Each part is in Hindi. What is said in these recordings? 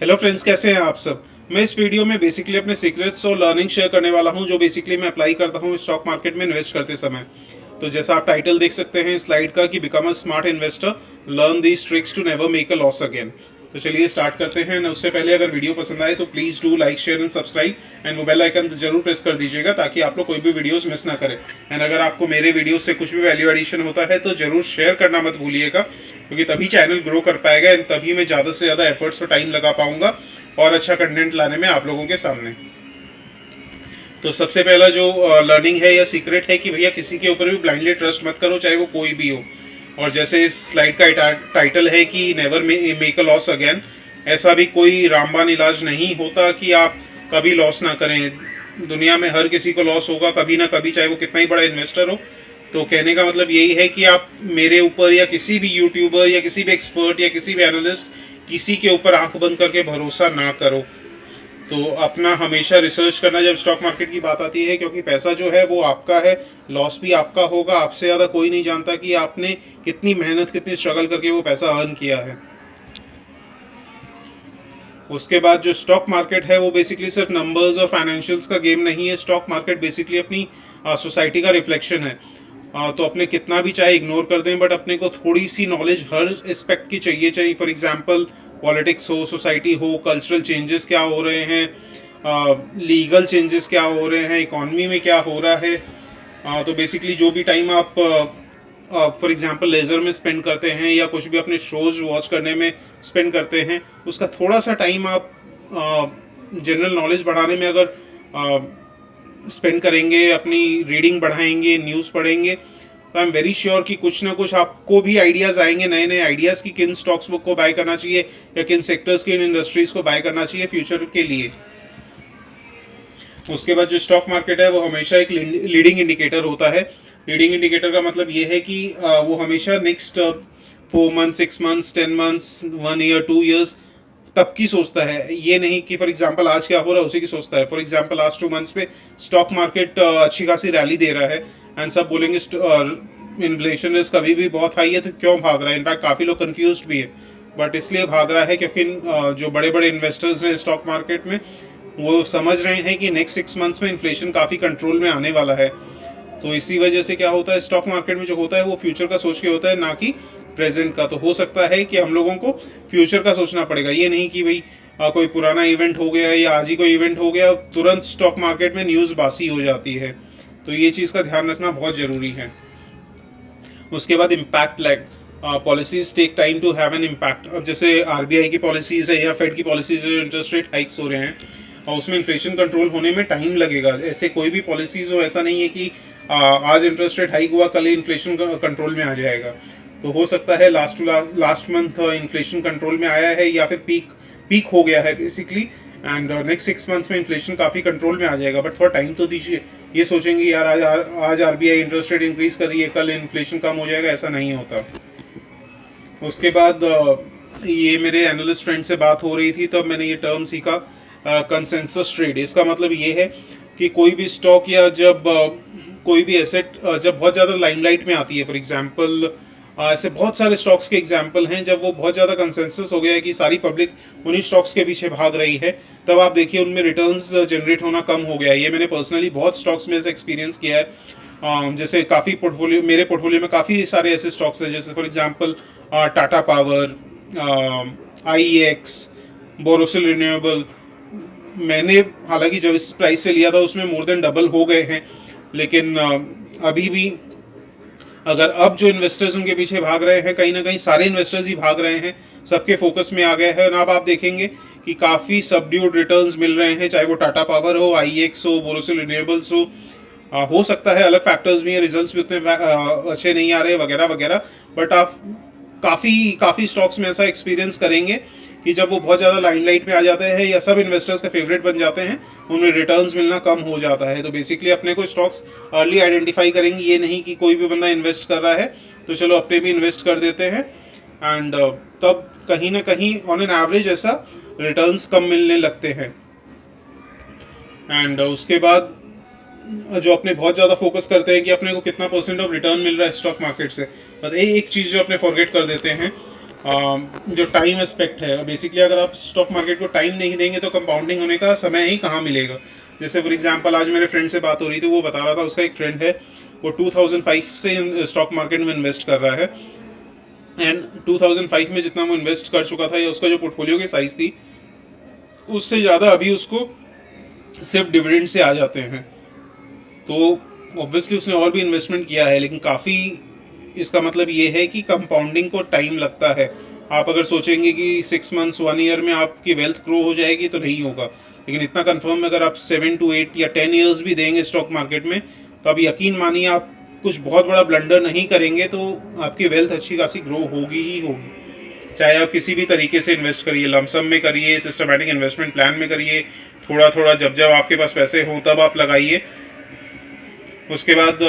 हेलो फ्रेंड्स, कैसे हैं आप सब। मैं इस वीडियो में बेसिकली अपने सीक्रेट्स और लर्निंग शेयर करने वाला हूं जो बेसिकली मैं अप्लाई करता हूं स्टॉक मार्केट में इन्वेस्ट करते समय। तो जैसा आप टाइटल देख सकते हैं स्लाइड का कि become a smart investor, learn these tricks to never make a loss again. तो चलिए स्टार्ट करते हैं। उससे पहले अगर वीडियो पसंद आए तो please do like share and subscribe and वो बेल आइकन जरूर प्रेस कर दीजिएगा ताकि आप लोग कोई भी वीडियोस मिस ना करें। एंड अगर आपको मेरे वीडियो से कुछ भी वैल्यू एडिशन होता है तो जरूर शेयर करना मत भूलिएगा, क्योंकि तभी चैनल ग्रो कर पाएगा एंड तभी मैं ज़्यादा से ज़्यादा एफर्ट्स और टाइम लगा पाऊंगा और अच्छा कंटेंट लाने में आप लोगों के सामने। तो सबसे पहला जो लर्निंग है या सीक्रेट है कि भैया किसी के ऊपर भी ब्लाइंडली ट्रस्ट मत करो, चाहे वो कोई भी हो। और जैसे इस स्लाइड का टाइटल है कि never make a loss again, ऐसा भी कोई रामबाण इलाज नहीं होता कि आप कभी लॉस ना करें। दुनिया में हर किसी को लॉस होगा कभी ना कभी, चाहे वो कितना ही बड़ा इन्वेस्टर हो। तो कहने का मतलब यही है कि आप मेरे ऊपर या किसी भी यूट्यूबर या किसी भी एक्सपर्ट या किसी भी एनालिस्ट, किसी के ऊपर आंख बंद करके भरोसा ना करो। तो अपना हमेशा रिसर्च करना जब स्टॉक मार्केट की बात आती है, क्योंकि पैसा जो है वो आपका है, लॉस भी आपका होगा। आपसे ज़्यादा कोई नहीं जानता कि आपने कितनी मेहनत, कितनी स्ट्रगल करके वो पैसा अर्न किया है। उसके बाद जो स्टॉक मार्केट है वो बेसिकली सिर्फ नंबर्स और फाइनेंशियल्स का गेम नहीं है। स्टॉक मार्केट बेसिकली अपनी सोसाइटी का रिफ्लेक्शन है। तो अपने कितना भी चाहे इग्नोर कर दें, बट अपने को थोड़ी सी नॉलेज हर एस्पेक्ट की चाहिए। फॉर एग्जांपल पॉलिटिक्स हो, सोसाइटी हो, कल्चरल चेंजेस क्या हो रहे हैं, लीगल चेंजेस क्या हो रहे हैं, इकॉनमी में क्या हो रहा है। तो बेसिकली जो भी टाइम आप फॉर एग्जांपल लेज़र में स्पेंड करते हैं या कुछ भी अपने शोज वॉच करने में स्पेंड करते हैं, उसका थोड़ा सा टाइम आप जनरल नॉलेज बढ़ाने में अगर स्पेंड करेंगे, अपनी रीडिंग बढ़ाएंगे, न्यूज़ पढ़ेंगे, तो आई एम वेरी श्योर कि कुछ ना कुछ आपको भी आइडियाज़ आएंगे, नए नए आइडियाज़ कि किन स्टॉक्स को बाय करना चाहिए या किन सेक्टर्स, किन इंडस्ट्रीज़ को बाय करना चाहिए फ्यूचर के लिए। उसके बाद जो स्टॉक मार्केट है वो हमेशा एक लीडिंग इंडिकेटर होता है। लीडिंग इंडिकेटर का मतलब ये है कि वो हमेशा next 4 months, 6 months, 10 months, 1 year, 2 years तब की सोचता है। ये नहीं कि फॉर एग्जांपल आज क्या हो रहा है उसी की सोचता है। फॉर एग्जांपल आज 2 मंथ्स में स्टॉक मार्केट अच्छी खासी रैली दे रहा है एंड सब बोलेंगे इन्फ्लेशन रिस्क अभी भी बहुत हाई है, तो क्यों भाग रहा है। इनफैक्ट काफ़ी लोग कंफ्यूज भी है, बट इसलिए भाग रहा है क्योंकि जो बड़े बड़े इन्वेस्टर्स हैं स्टॉक मार्केट में वो समझ रहे हैं कि नेक्स्ट 6 मंथ्स में इन्फ्लेशन काफ़ी कंट्रोल में आने वाला है। तो इसी वजह से क्या होता है, स्टॉक मार्केट में जो होता है वो फ्यूचर का सोच के होता है, ना कि प्रेजेंट का। तो हो सकता है कि हम लोगों को फ्यूचर का सोचना पड़ेगा। ये नहीं कि भाई कोई पुराना इवेंट हो गया या आज ही कोई इवेंट हो गया, तुरंत स्टॉक मार्केट में न्यूज़ बासी हो जाती है। तो ये चीज़ का ध्यान रखना बहुत ज़रूरी है। उसके बाद impact lag, policies take time to have an impact. अब जैसे आरबीआई की पॉलिसीज है या फेड की पॉलिसीज है, इंटरेस्ट रेट हाइक्स हो रहे हैं और उसमें इन्फ्लेशन कंट्रोल होने में टाइम लगेगा। ऐसे कोई भी पॉलिसीज हो, ऐसा नहीं है कि आज इंटरेस्ट रेट हाइक हुआ कल इन्फ्लेशन कंट्रोल में आ जाएगा। तो हो सकता है लास्ट मंथ इन्फ्लेशन कंट्रोल में आया है या फिर पीक हो गया है बेसिकली, एंड नेक्स्ट 6 मंथ्स में इन्फ्लेशन काफ़ी कंट्रोल में आ जाएगा। बट थोड़ा टाइम तो दीजिए। ये सोचेंगे यार आज आरबीआई इंटरेस्ट रेट इंक्रीज कर रही है, कल इन्फ्लेशन कम हो जाएगा, ऐसा नहीं होता। उसके बाद ये मेरे एनालिस्ट फ्रेंड से बात हो रही थी, तब मैंने ये टर्म सीखा, कंसेंसस ट्रेड। इसका मतलब ये है कि कोई भी स्टॉक या जब कोई भी एसेट जब बहुत ज़्यादा लाइमलाइट में आती है, फॉर एग्जांपल ऐसे बहुत सारे स्टॉक्स के एग्जांपल हैं, जब वो बहुत ज़्यादा कंसेंसस हो गया है कि सारी पब्लिक उन्हीं स्टॉक्स के पीछे भाग रही है, तब आप देखिए उनमें रिटर्न्स जनरेट होना कम हो गया है। ये मैंने पर्सनली बहुत स्टॉक्स में ऐसे एक्सपीरियंस किया है। जैसे काफ़ी मेरे पोर्टफोलियो में काफ़ी सारे ऐसे स्टॉक्स हैं, जैसे for example Tata power, IEX, Borosil renewable. मैंने हालांकि जब इस प्राइस से लिया था उसमें मोर देन डबल हो गए हैं, लेकिन अभी भी अगर अब जो इन्वेस्टर्स उनके पीछे भाग रहे हैं, कहीं ना कहीं सारे इन्वेस्टर्स ही भाग रहे हैं, सबके फोकस में आ गए हैं। और अब आप देखेंगे कि काफ़ी सबड्यूड रिटर्न्स मिल रहे हैं, चाहे वो टाटा पावर हो, IEX हो, बोरोसिल रिन्यूएबल्स हो सकता है अलग फैक्टर्स भी हैं, रिजल्ट्स भी उतने अच्छे नहीं आ रहे वगैरह वगैरह, बट आप काफ़ी स्टॉक्स में ऐसा एक्सपीरियंस करेंगे कि जब वो बहुत ज़्यादा लाइमलाइट में आ जाते हैं या सब इन्वेस्टर्स का फेवरेट बन जाते हैं, उनमें रिटर्न्स मिलना कम हो जाता है। तो बेसिकली अपने को स्टॉक्स अर्ली आइडेंटिफाई करेंगे। ये नहीं कि कोई भी बंदा इन्वेस्ट कर रहा है तो चलो अपने भी इन्वेस्ट कर देते हैं, एंड तब कहीं ना कहीं ऑन एन एवरेज ऐसा रिटर्न्स कम मिलने लगते हैं। एंड उसके बाद जो अपने बहुत ज़्यादा फोकस करते हैं कि अपने को कितना % ऑफ रिटर्न मिल रहा है स्टॉक मार्केट से, बट एक चीज़ जो अपने फॉरगेट कर देते हैं जो टाइम एस्पेक्ट है, बेसिकली अगर आप स्टॉक मार्केट को टाइम नहीं देंगे तो कंपाउंडिंग होने का समय ही कहाँ मिलेगा। जैसे फॉर एग्जांपल आज मेरे फ्रेंड से बात हो रही थी, वो बता रहा था उसका एक फ्रेंड है, वो 2005 से स्टॉक मार्केट में इन्वेस्ट कर रहा है, एंड 2005 में जितना वो इन्वेस्ट कर चुका था या उसका जो पोर्टफोलियो की साइज थी उससे ज़्यादा अभी उसको सिर्फ डिविडेंड से आ जाते हैं। तो ऑब्वियसली उसने और भी इन्वेस्टमेंट किया है, लेकिन काफ़ी, इसका मतलब ये है कि कंपाउंडिंग को टाइम लगता है। आप अगर सोचेंगे कि 6 मंथ्स 1 ईयर में आपकी वेल्थ ग्रो हो जाएगी तो नहीं होगा, लेकिन इतना कंफर्म अगर आप 7 to 8 या 10 ईयर्स भी देंगे स्टॉक मार्केट में तो आप यकीन मानिए आप कुछ बहुत बड़ा ब्लंडर नहीं करेंगे तो आपकी वेल्थ अच्छी खासी ग्रो होगी ही होगी। चाहे आप किसी भी तरीके से इन्वेस्ट करिए, लमसम में करिए, सिस्टमैटिक इन्वेस्टमेंट प्लान में करिए, थोड़ा थोड़ा जब जब आपके पास पैसे हों तब आप लगाइए। उसके बाद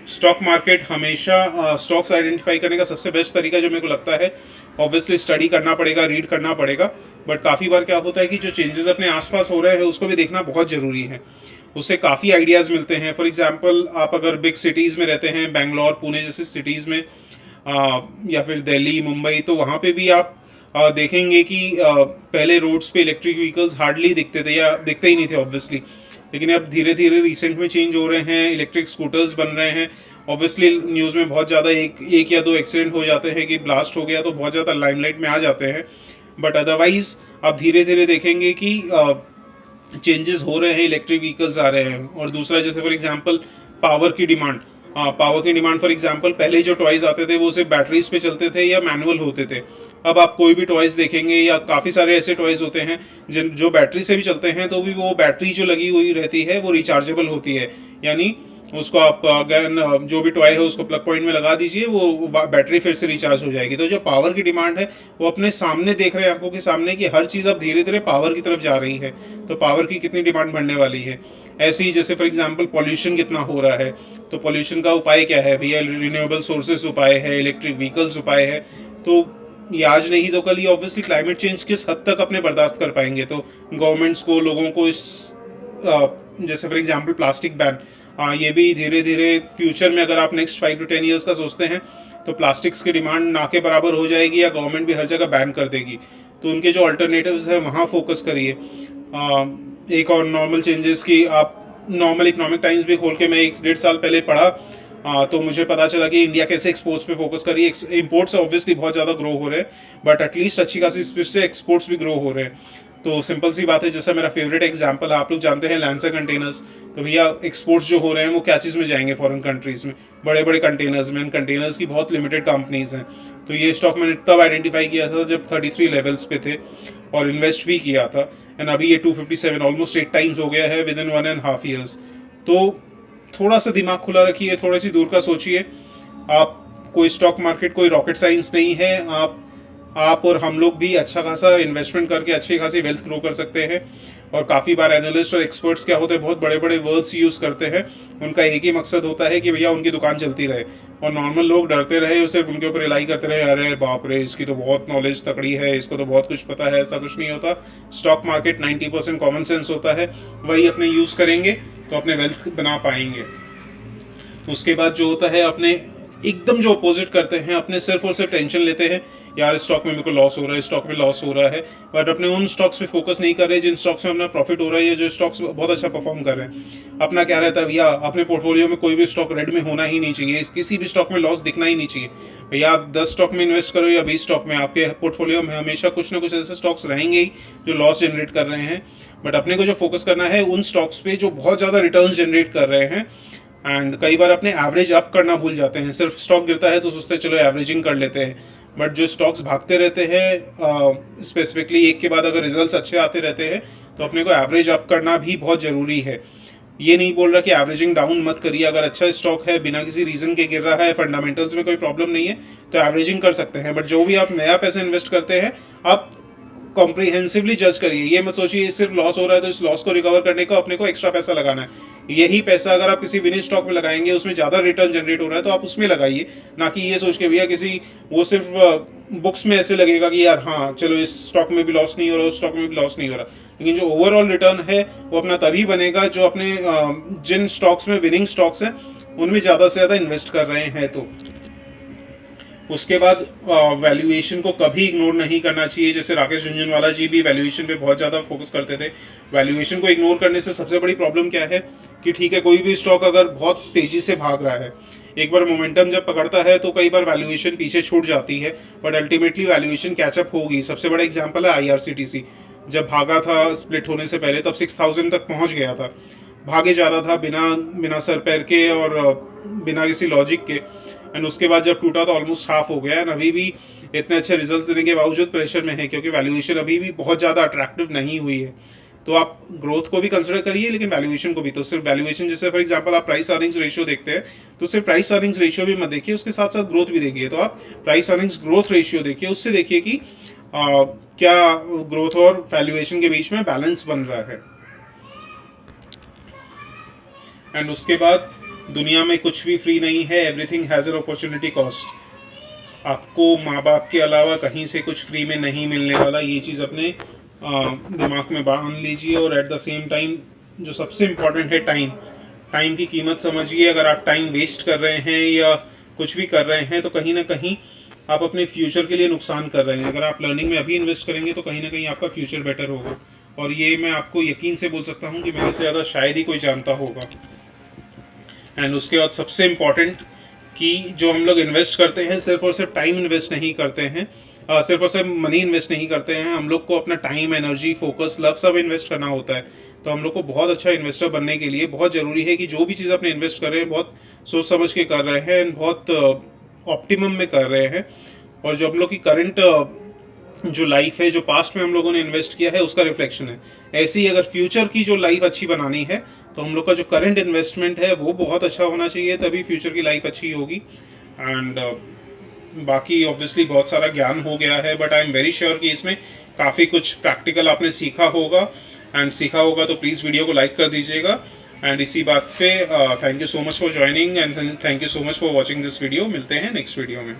स्टॉक मार्केट हमेशा स्टॉक्स आइडेंटिफाई करने का सबसे बेस्ट तरीका जो मेरे को लगता है, ऑब्वियसली स्टडी करना पड़ेगा, रीड करना पड़ेगा, बट काफ़ी बार क्या होता है कि जो चेंजेस अपने आसपास हो रहे हैं उसको भी देखना बहुत ज़रूरी है। उससे काफ़ी आइडियाज़ मिलते हैं। फॉर एग्जांपल आप अगर बिग सिटीज़ में रहते हैं, बेंगलोर, पुणे जैसे सिटीज़ में, या फिर दिल्ली, मुंबई, तो वहाँ पे भी आप देखेंगे कि पहले रोड्स पे इलेक्ट्रिक व्हीकल्स हार्डली दिखते थे या दिखते ही नहीं थे ऑब्वियसली, लेकिन अब धीरे धीरे रिसेंट में चेंज हो रहे हैं, इलेक्ट्रिक स्कूटर्स बन रहे हैं। ऑब्वियसली न्यूज़ में बहुत ज़्यादा एक या दो एक्सीडेंट हो जाते हैं कि ब्लास्ट हो गया तो बहुत ज़्यादा लाइमलाइट में आ जाते हैं, बट अदरवाइज आप धीरे धीरे देखेंगे कि चेंजेस हो रहे हैं, इलेक्ट्रिक व्हीकल्स आ रहे हैं। और दूसरा जैसे फॉर एग्जांपल पावर की डिमांड, पावर की डिमांड फॉर एग्जांपल पहले जो टॉयज़ आते थे वो सिर्फ बैटरीज पे चलते थे या मैनुअल होते थे। अब आप कोई भी टॉयज़ देखेंगे या काफ़ी सारे ऐसे टॉयज़ होते हैं जिन जो बैटरी से भी चलते हैं, तो भी वो बैटरी जो लगी हुई रहती है वो रिचार्जेबल होती है, यानी उसको आप अगर जो भी टॉय है उसको प्लग पॉइंट में लगा दीजिए, वो बैटरी फिर से रिचार्ज हो जाएगी। तो जो पावर की डिमांड है वो अपने सामने देख रहे हैं, आंखों के सामने, कि हर चीज़ अब धीरे धीरे पावर की तरफ जा रही है, तो पावर की कितनी डिमांड बढ़ने वाली है। ऐसे ही जैसे फॉर एग्जांपल पॉल्यूशन कितना हो रहा है, तो पॉल्यूशन का उपाय क्या है भैया, रिन्यूएबल सोर्सेस उपाय है, इलेक्ट्रिक व्हीकल्स उपाय है। तो ये आज नहीं तो कल, ये ऑब्वियसली क्लाइमेट चेंज किस हद तक अपने बर्दाश्त कर पाएंगे। तो गवर्नमेंट्स को, लोगों को इस जैसे फॉर एग्जांपल प्लास्टिक बैन, ये भी धीरे धीरे फ्यूचर में अगर आप नेक्स्ट 5 to 10 ईयर्स का सोचते हैं तो प्लास्टिक्स की डिमांड ना के बराबर हो जाएगी या गवर्नमेंट भी हर जगह बैन कर देगी। तो उनके जो अल्टरनेटिव्स है वहाँ फोकस करिए। एक और नॉर्मल चेंजेस की, आप नॉर्मल इकोनॉमिक टाइम्स भी खोल के मैं 1-1.5 साल पहले पढ़ा, तो मुझे पता चला कि इंडिया कैसे एक्सपोर्ट्स पे फोकस करी। इंपोर्ट्स ऑब्वियसली बहुत ज़्यादा ग्रो हो रहे हैं, बट एटलीस्ट अच्छी खासी स्पीड से एक्सपोर्ट्स भी ग्रो हो रहे हैं। तो सिंपल सी बात है, जैसा मेरा फेवरेट एग्जांपल है, आप लोग जानते हैं लैंसर कंटेनर्स, तो भैया एक्सपोर्ट्स जो हो रहे हैं वो क्या चीज़ में जाएंगे, फॉरेन कंट्रीज़ में, बड़े बड़े कंटेनर्स में। कंटेनर्स की बहुत लिमिटेड कंपनीज हैं। तो ये स्टॉक मैंने तब आइडेंटिफाई किया था जब 33 लेवल्स पे थे और इन्वेस्ट भी किया था, एंड अभी ये 257 ऑलमोस्ट 8 टाइम्स हो गया है विद इन 1.5 ईयर्स। तो थोड़ा सा दिमाग खुला रखिए, थोड़ी सी दूर का सोचिए। आप कोई स्टॉक मार्केट कोई रॉकेट साइंस नहीं है, आप और हम लोग भी अच्छा खासा इन्वेस्टमेंट करके अच्छी खासी वेल्थ ग्रो कर सकते हैं। और काफ़ी बार एनालिस्ट और एक्सपर्ट्स क्या होते हैं, बहुत बड़े बड़े वर्ड्स यूज़ करते हैं, उनका एक ही मकसद होता है कि भैया उनकी दुकान चलती रहे, और नॉर्मल लोग डरते रहे और सिर्फ उनके ऊपर रिलाई करते रहे, अरे बाप रे इसकी तो बहुत नॉलेज तकड़ी है, इसको तो बहुत कुछ पता है। ऐसा कुछ नहीं होता। स्टॉक मार्केट 90% कॉमन सेंस होता है, वही अपने यूज़ करेंगे तो अपने वेल्थ बना पाएंगे। उसके बाद जो होता है, अपने एकदम जो अपोजिट करते हैं, अपने सिर्फ और सिर्फ टेंशन लेते हैं, यार इस स्टॉक में मेरे को लॉस हो रहा है, इस स्टॉक में लॉस हो रहा है, बट अपने उन स्टॉक्स पे फोकस नहीं कर रहे जिन स्टॉक्स में अपना प्रॉफिट हो रहा है या जो स्टॉक्स बहुत अच्छा परफॉर्म कर रहे हैं। अपना क्या रहता है भैया, अपने पोर्टफोलियो में कोई भी स्टॉक रेड में होना ही नहीं चाहिए, किसी भी स्टॉक में लॉस दिखना ही नहीं चाहिए। भैया आप 10 स्टॉक में इन्वेस्ट करो या 20 स्टॉक में, आपके पोर्टफोलियो में हमेशा कुछ ना कुछ ऐसे स्टॉक्स रहेंगे ही जो लॉस जनरेट कर रहे हैं। बट अपने को जो फोकस करना है उन स्टॉक्स पे जो बहुत ज़्यादा रिटर्न जनरेट कर रहे हैं। एंड कई बार अपने एवरेज अप करना भूल जाते हैं, सिर्फ स्टॉक गिरता है तो सोचते हैं चलो एवरेजिंग कर लेते हैं, बट जो स्टॉक्स भागते रहते हैं, स्पेसिफिकली एक के बाद अगर रिजल्ट्स अच्छे आते रहते हैं, तो अपने को एवरेज अप करना भी बहुत ज़रूरी है। ये नहीं बोल रहा कि एवरेजिंग डाउन मत करिए, अगर अच्छा स्टॉक है बिना किसी रीज़न के गिर रहा है, फंडामेंटल्स में कोई प्रॉब्लम नहीं है, तो एवरेजिंग कर सकते हैं। बट जो भी आप नया पैसे इन्वेस्ट करते हैं, आप कॉम्प्रिहेंसिवली जज करिए। ये मत सोचिए सिर्फ लॉस हो रहा है तो इस लॉस को रिकवर करने को अपने को एक्स्ट्रा पैसा लगाना है। यही पैसा अगर आप किसी विनिंग स्टॉक में लगाएंगे, उसमें ज़्यादा रिटर्न जनरेट हो रहा है तो आप उसमें लगाइए, ना कि ये सोच के भैया किसी वो सिर्फ बुक्स में ऐसे लगेगा कि यार हाँ चलो इस स्टॉक में भी लॉस नहीं हो रहा, उस स्टॉक में भी लॉस नहीं हो रहा। लेकिन जो ओवरऑल रिटर्न है वो अपना तभी बनेगा जो अपने जिन स्टॉक्स में विनिंग स्टॉक्स हैं उनमें ज़्यादा से ज़्यादा इन्वेस्ट कर रहे हैं। तो उसके बाद वैल्यूएशन को कभी इग्नोर नहीं करना चाहिए। जैसे राकेश झुनझुनवाला जी भी वैल्यूएशन पे बहुत ज़्यादा फोकस करते थे। वैल्यूएशन को इग्नोर करने से सबसे बड़ी प्रॉब्लम क्या है कि ठीक है, कोई भी स्टॉक अगर बहुत तेज़ी से भाग रहा है, एक बार मोमेंटम जब पकड़ता है तो कई बार वैल्यूएशन पीछे छूट जाती है, बट अल्टीमेटली वैल्यूएशन कैचअप होगी। सबसे बड़ा एग्जांपल है IRCTC। जब भागा था स्प्लिट होने से पहले, तब 6000 तक पहुंच गया था, भागे जा रहा था बिना बिना सर पैर के और बिना किसी लॉजिक के। एंड उसके बाद जब टूटा तो ऑलमोस्ट हाफ हो गया। एंड अभी भी इतने अच्छे रिजल्ट्स देने के बावजूद प्रेशर में है, क्योंकि वैल्यूएशन अभी भी बहुत ज़्यादा अट्रैक्टिव नहीं हुई है। तो आप ग्रोथ को भी कंसिडर करिए, लेकिन वैल्यूएशन को भी। तो सिर्फ वैल्यूएशन, जैसे फॉर एग्जांपल आप प्राइस अर्निंग्स रेशियो देखते हैं, तो सिर्फ प्राइस अर्निंग्स रेशियो भी मत देखिए, उसके साथ साथ ग्रोथ भी देखिए। तो आप प्राइस अर्निंग्स ग्रोथ रेशियो देखिए, उससे देखिए कि क्या ग्रोथ और वैल्यूएशन के बीच में बैलेंस बन रहा है। एंड उसके बाद दुनिया में कुछ भी फ्री नहीं है, everything has an opportunity cost. आपको माँ बाप के अलावा कहीं से कुछ फ्री में नहीं मिलने वाला, ये चीज़ अपने दिमाग में बांध लीजिए। और एट द सेम टाइम जो सबसे इम्पॉर्टेंट है, टाइम की कीमत समझिए। अगर आप टाइम वेस्ट कर रहे हैं या कुछ भी कर रहे हैं, तो कहीं ना कहीं आप अपने फ्यूचर के लिए नुकसान कर रहे हैं। अगर आप लर्निंग में अभी इन्वेस्ट करेंगे तो कहीं ना कहीं आपका फ्यूचर बेटर होगा, और ये मैं आपको यकीन से बोल सकता हूँ कि मेरे से ज़्यादा शायद ही कोई जानता होगा। एंड उसके बाद सबसे इम्पॉर्टेंट कि जो हम लोग इन्वेस्ट करते हैं, सिर्फ और सिर्फ टाइम इन्वेस्ट नहीं करते हैं, सिर्फ और सिर्फ मनी इन्वेस्ट नहीं करते हैं, हम लोग को अपना टाइम, एनर्जी, फोकस, लव सब इन्वेस्ट करना होता है। तो हम लोग को बहुत अच्छा इन्वेस्टर बनने के लिए बहुत ज़रूरी है कि जो भी चीज़ अपने इन्वेस्ट कर रहे हैं बहुत सोच समझ के कर रहे हैं, एंड बहुत ऑप्टिमम में कर रहे हैं। और जो हम लोग की करंट जो लाइफ है, जो पास्ट में हम लोगों ने इन्वेस्ट किया है, उसका रिफ्लेक्शन है। ऐसे ही अगर फ्यूचर की जो लाइफ अच्छी बनानी है, तो हम लोग का जो करंट इन्वेस्टमेंट है वो बहुत अच्छा होना चाहिए, तभी फ्यूचर की लाइफ अच्छी होगी। एंड बाकी ऑब्वियसली बहुत सारा ज्ञान हो गया है, but I am very sure कि इसमें काफ़ी कुछ प्रैक्टिकल आपने सीखा होगा। एंड सीखा होगा तो प्लीज़ वीडियो को लाइक कर दीजिएगा। एंड इसी बात पे thank you so much for joining, and thank you so much for watching this video. मिलते हैं नेक्स्ट वीडियो में।